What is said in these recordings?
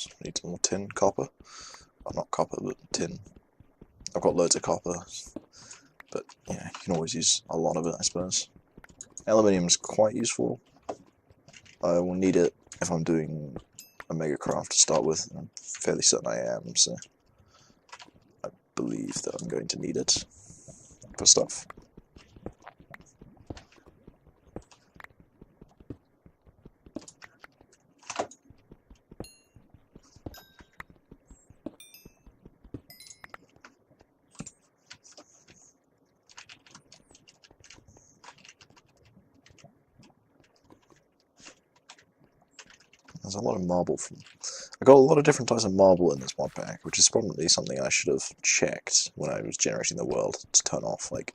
So I need some more tin, copper. Well, not copper, but tin. I've got loads of copper, but yeah, you can always use a lot of it, I suppose. Aluminium is quite useful. I will need it if I'm doing a mega craft to start with, and I'm fairly certain I am, so I believe that I'm going to need it for stuff. There's a lot of marble from... I got a lot of different types of marble in this mod pack, which is probably something I should have checked when I was generating the world to turn off, like,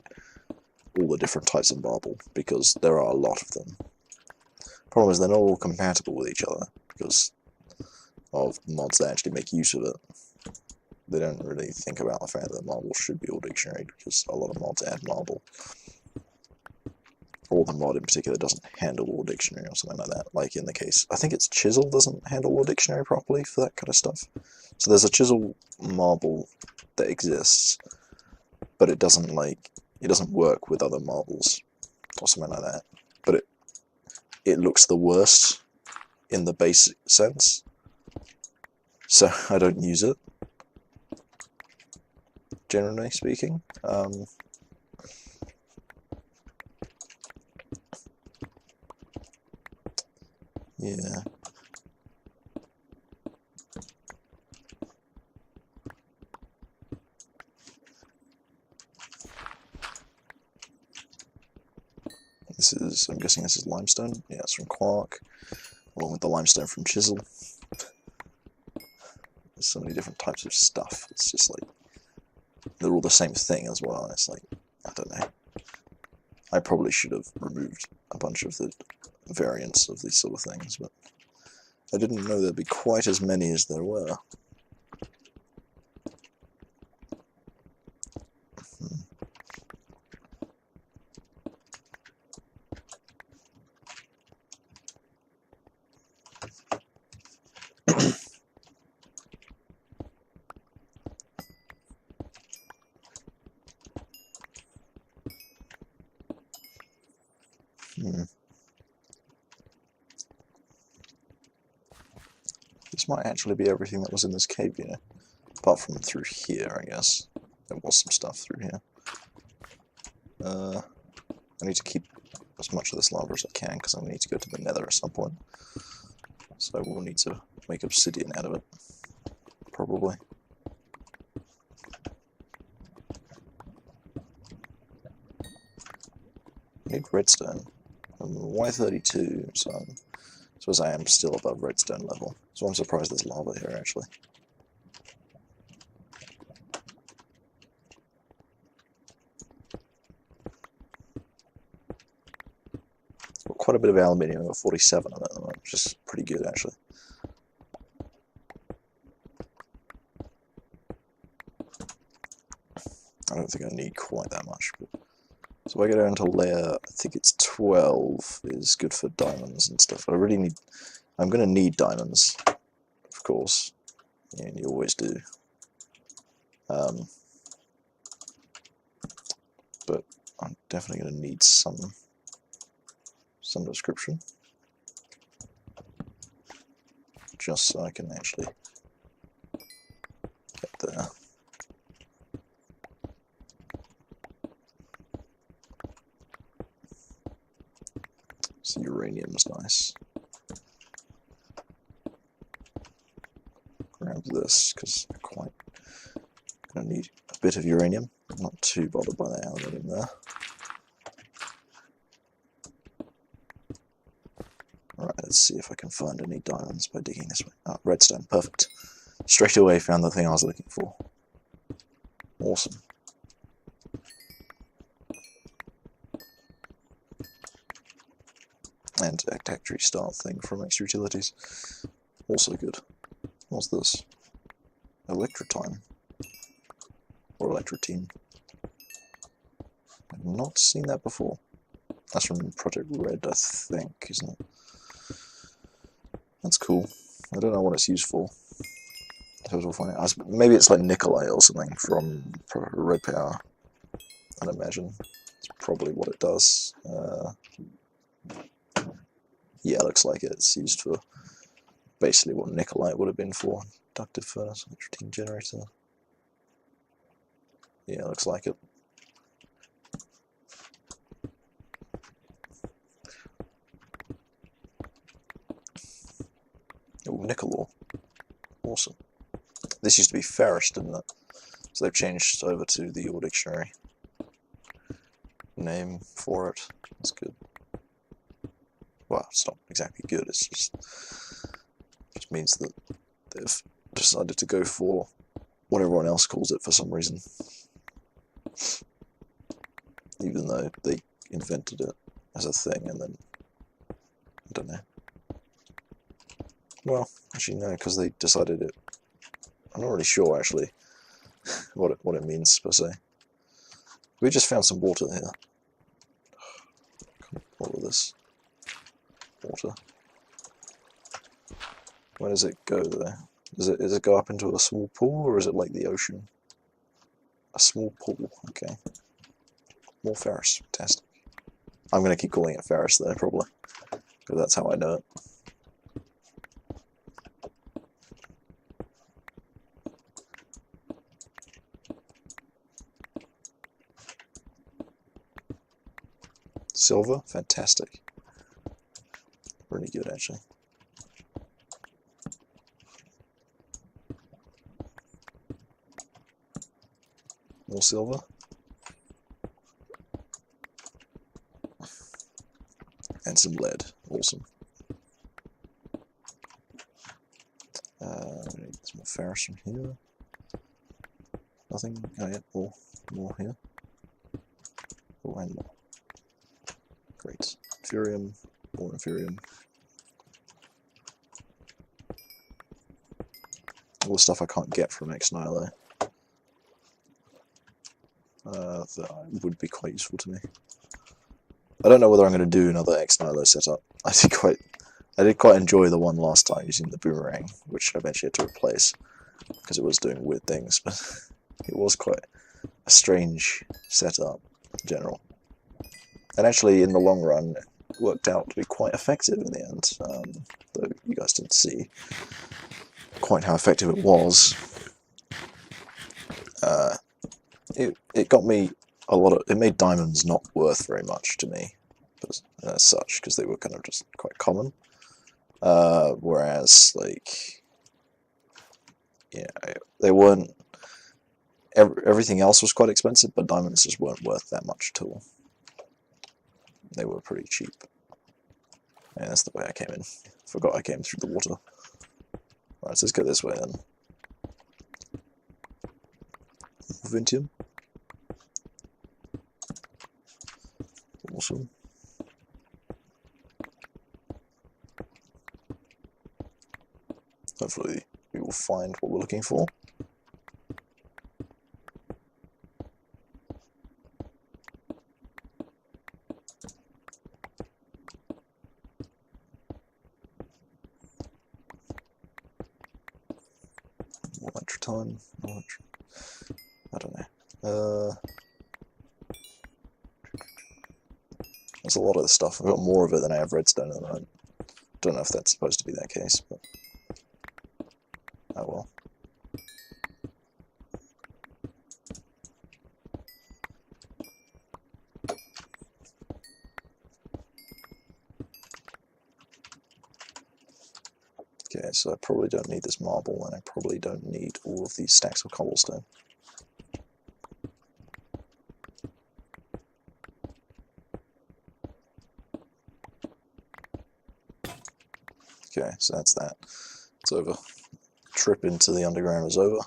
all the different types of marble, because there are a lot of them. Problem is they're not all compatible with each other, because of mods that actually make use of it. They don't really think about the fact that marble should be all dictionary, because a lot of mods add marble. Or the mod in particular doesn't handle all dictionary or something like that, like in the case, I think it's Chisel doesn't handle all dictionary properly for that kind of stuff. So there's a Chisel marble that exists, but it doesn't work with other marbles or something like that. But it looks the worst in the basic sense, so I don't use it, generally speaking. Yeah. This is, I'm guessing this is limestone. Yeah, it's from Quark, along with the limestone from Chisel. There's so many different types of stuff. It's just like, they're all the same thing as well. It's like, I don't know. I probably should have removed a bunch of the variants of these sort of things, but I didn't know there'd be quite as many as there were. This might actually be everything that was in this cave, you know. Apart from through here, I guess. There was some stuff through here. I need to keep as much of this lava as I can, because I need to go to the nether at some point. So we'll need to make obsidian out of it. Probably. I need redstone. I'm Y32, so I suppose I am still above redstone level. So I'm surprised there's lava here, actually. Got quite a bit of aluminium, I've got 47 of it, which is pretty good, actually. I don't think I need quite that much, but... So I go down to layer, I think it's 12 is good for diamonds and stuff. I'm going to need diamonds, of course, and you always do. But I'm definitely going to need some description, just so I can actually get there. So uranium's nice. Grab this, because I'm quite going to need a bit of uranium. I'm not too bothered by the aluminium there. Alright, let's see if I can find any diamonds by digging this way. Ah, redstone, perfect. Straight away found the thing I was looking for. Awesome. And a factory start thing from extra utilities. Also good. What's this? Electrotime. Or electrotine. I've not seen that before. That's from Project Red, I think, isn't it? That's cool. I don't know what it's used for. suppose we'll find out. Maybe it's like Nikolai or something from Red Power, I'd imagine. It's probably what it does. Yeah, looks like it's used for basically what Nikolai would have been for. Inductive furnace, routine generator. Yeah, looks like it. Oh, nickel ore. Awesome. This used to be ferrous, didn't it? So they've changed over to the ore dictionary name for it. That's good. Well, it's not exactly good, it just means that they've decided to go for what everyone else calls it for some reason. Even though they invented it as a thing and then, I don't know. Well, actually no, because they decided it. I'm not really sure actually what it means per se. We just found some water here. What was this? Water. Where does it go though? Does it go up into a small pool, or is it like the ocean? A small pool, okay. More ferrous, fantastic. I'm going to keep calling it ferrous though, probably, because that's how I know it. Silver, fantastic. Really good, actually. More silver. And some lead. Awesome. We need some more ferrous from here. Nothing. Oh yeah, more here. Oh, and more. Great. Inferium. More inferium. All the stuff I can't get from Nihilo. That would be quite useful to me. I don't know whether I'm going to do another Nihilo setup. I did quite enjoy the one last time using the boomerang, which I eventually had to replace because it was doing weird things, but it was quite a strange setup in general. And actually, in the long run, it worked out to be quite effective in the end, though you guys didn't see quite how effective it was. It got me a lot of. It made diamonds not worth very much to me, as such, because they were kind of just quite common. Whereas, like, yeah, they weren't. Everything else was quite expensive, but diamonds just weren't worth that much at all. They were pretty cheap. Yeah, that's the way I came in. Forgot I came through the water. Right, so let's go this way then. Vintium. Awesome. Hopefully we will find what we're looking for. More extra time. I don't know. There's a lot of this stuff. I've got more of it than I have redstone at the moment. Don't know if that's supposed to be that case, but oh well. Okay, so I probably don't need this marble, and I probably don't need all of these stacks of cobblestone. Okay, so that's that. It's over. Trip into the underground is over.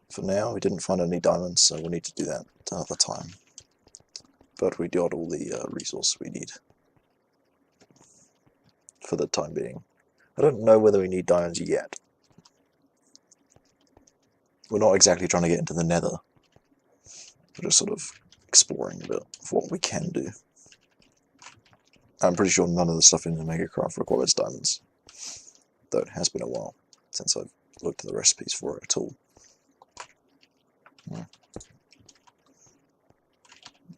For now, we didn't find any diamonds, so we'll need to do that another time. But we got all the resources we need for the time being. I don't know whether we need diamonds yet. We're not exactly trying to get into the nether. We're just sort of exploring a bit of what we can do. I'm pretty sure none of the stuff in the Agricraft requires diamonds, though it has been a while since I've looked at the recipes for it at all.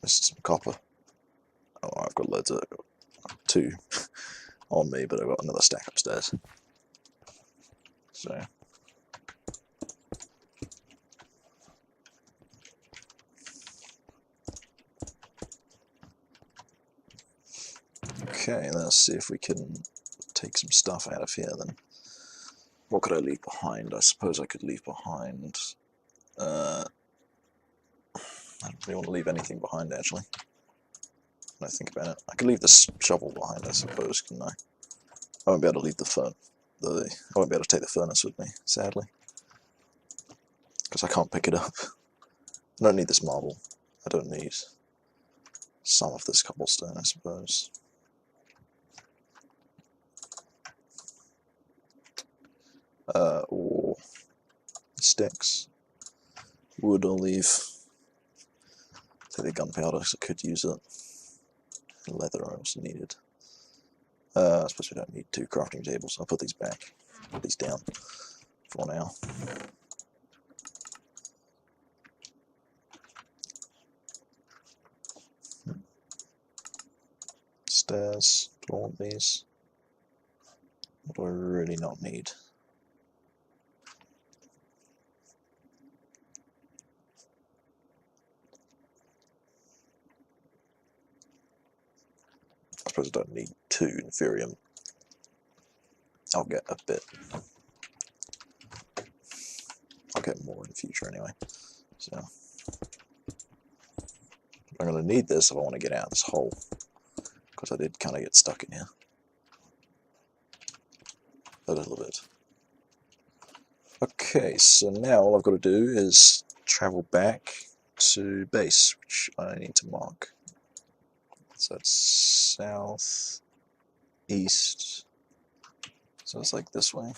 Missed some copper. Oh, I've got loads of 2 on me, but I've got another stack upstairs. So. Okay, let's see if we can take some stuff out of here then. What could I leave behind? I suppose I could leave behind... I don't really want to leave anything behind, actually. When I think about it. I could leave this shovel behind, I suppose, couldn't I? I won't be able to leave I won't be able to take the furnace with me, sadly. Because I can't pick it up. I don't need this marble. I don't need some of this cobblestone, I suppose. Or sticks. Wood I'll leave. Take the gunpowder because I could use it. Leather I also needed. I suppose we don't need 2 crafting tables. I'll put these back. Put these down for now. Stairs. Do I want these? What do I really not need? I suppose I don't need 2 inferium. I'll get a bit. I'll get more in the future anyway. So I'm going to need this if I want to get out of this hole. Because I did kind of get stuck in here. A little bit. Okay, so now all I've got to do is travel back to base, which I need to mark. So it's south, east, so it's like this way.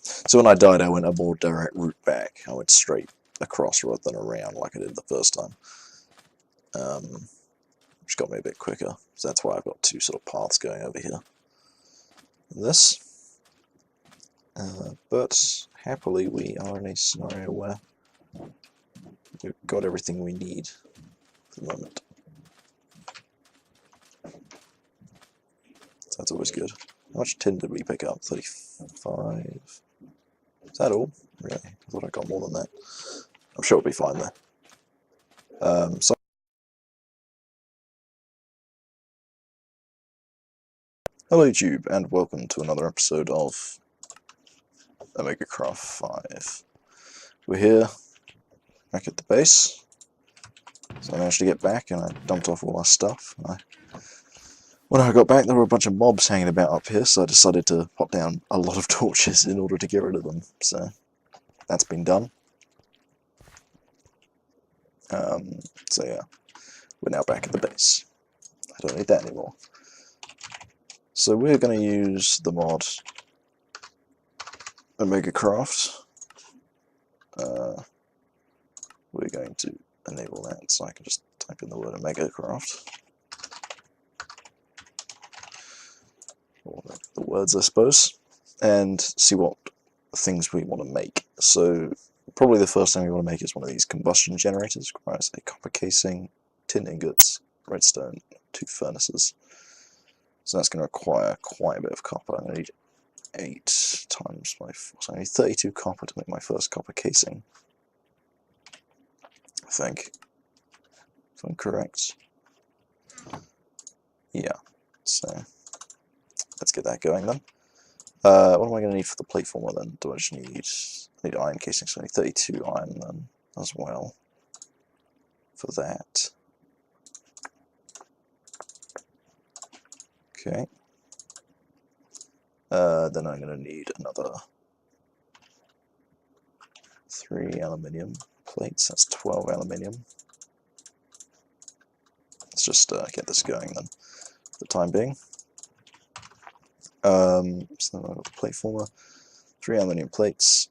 So when I died, I went a more direct route back. I went straight across rather than around like I did the first time. Which got me a bit quicker. So that's why I've got 2 sort of paths going over here. This. But happily we are in a scenario where we've got everything we need for the moment. So that's always good. How much tin did we pick up? 35? Is that all? Really? I thought I got more than that. I'm sure it'll be fine there. So hello YouTube, and welcome to another episode of Agricraft 5. We're here, back at the base. So I managed to get back and I dumped off all our stuff. When I got back there were a bunch of mobs hanging about up here, so I decided to pop down a lot of torches in order to get rid of them. So that's been done. So yeah, we're now back at the base. I don't need that anymore. So we're going to use the mod Agricraft. We're going to enable that, so I can just type in the word Agricraft. Or the words, I suppose, and see what things we want to make. So probably the first thing we want to make is one of these combustion generators. Requires a copper casing, tin ingots, redstone, 2 furnaces. So that's going to require quite a bit of copper. I'm going to need 8 times my 4. So I need 32 copper to make my first copper casing. I think. If I'm correct. Yeah. So let's get that going then. What am I going to need for the plate former then? Do I just need iron casing? So I need 32 iron then as well for that. Okay. Then I'm going to need another 3 aluminium plates. That's 12 aluminium. Let's just get this going then for the time being. So I've got the plate former, 3 aluminium plates,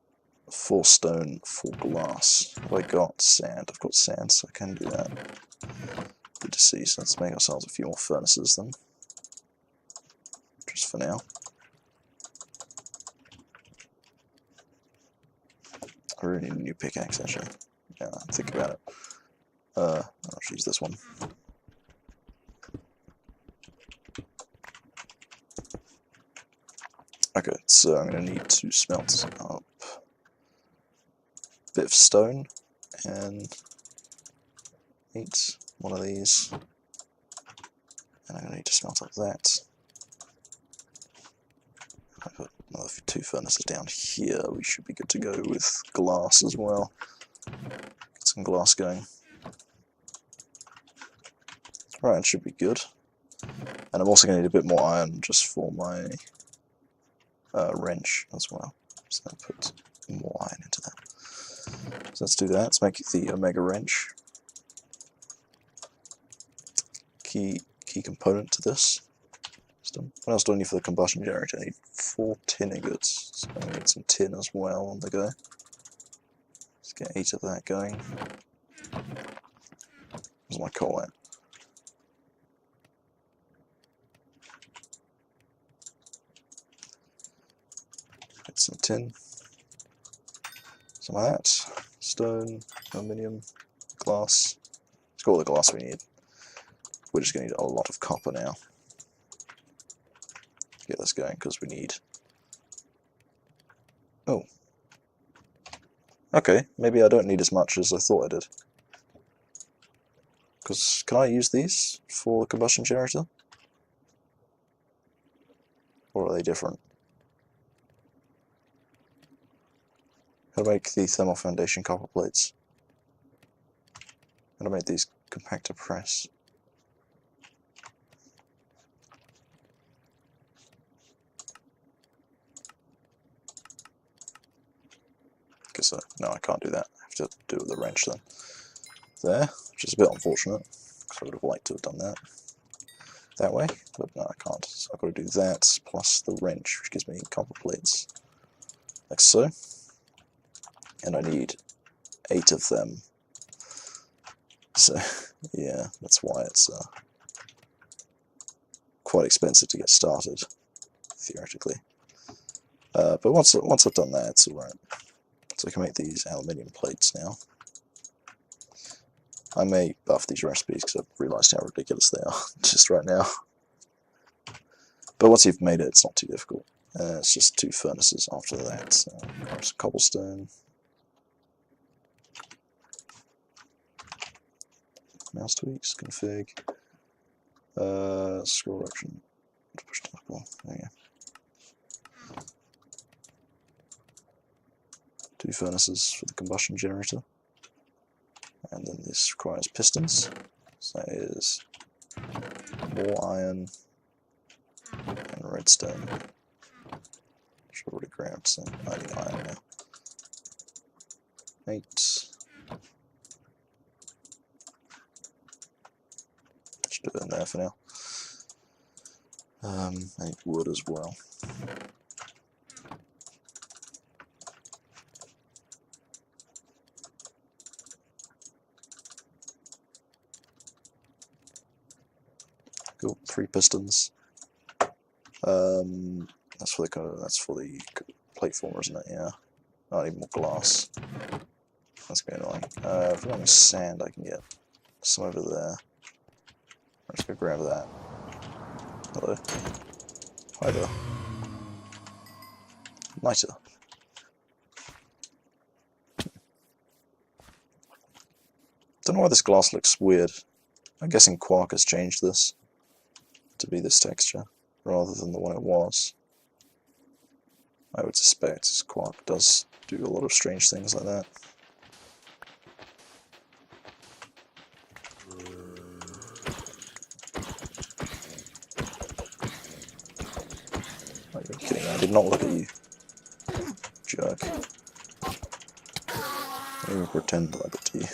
4 stone, 4 glass. Have I got sand? I've got sand, so I can do that. Good to see. So let's make ourselves a few more furnaces then. Just for now. really need a new pickaxe, actually. Yeah, think about it. I'll just use this one. Okay, so I'm going to need to smelt up a bit of stone and eat one of these. And I'm going to need to smelt up that. I put another 2 furnaces down here. We should be good to go with glass as well. Get some glass going. Right, it should be good. And I'm also going to need a bit more iron just for my wrench as well. So I'll put more iron into that. So let's do that. Let's make the Omega wrench. Key component to this system. What else do I need for the combustion generator? I need 4 tin ingots. So I need some tin as well on the go. Let's get 8 of that going. Where's my coal at? Get some tin. Some of that. Stone, aluminium, glass. Let's got all the glass we need. We're just going to need a lot of copper now to get this going, because we need... Oh. Okay, maybe I don't need as much as I thought I did. Because, can I use these for the combustion generator? Or are they different? How to make the thermal foundation copper plates? How to make these compactor press? So, no, I can't do that. I have to do it with the wrench then. There, which is a bit unfortunate, because I would have liked to have done that way, but no, I can't. So I've got to do that plus the wrench, which gives me copper plates, like so. And I need 8 of them. So, yeah, that's why it's quite expensive to get started, theoretically. But once I've done that, it's alright. So I can make these aluminium plates now. I may buff these recipes because I've realised how ridiculous they are just right now. But once you've made it, it's not too difficult. It's just 2 furnaces after that. So grab some cobblestone. Mouse tweaks, config. Scroll option. Push toggle. There you go. 2 furnaces for the combustion generator, and then this requires pistons, so that is more iron and redstone. Should have already grabbed some. I need iron now. 8. Just do it in there for now. I need wood as well. Cool, 3 pistons. That's for the plate former, isn't it? Yeah. I need more glass. That's going to be annoying. If I want sand, I can get some over there. I'm just going to grab that. Hello. Hi there. Nicer. Don't know why this glass looks weird. I'm guessing Quark has changed this to be this texture, rather than the one it was. I would suspect Quark does do a lot of strange things like that. Oh, you're kidding me, I did not look at you. Jerk. I didn't even pretend that I looked at you.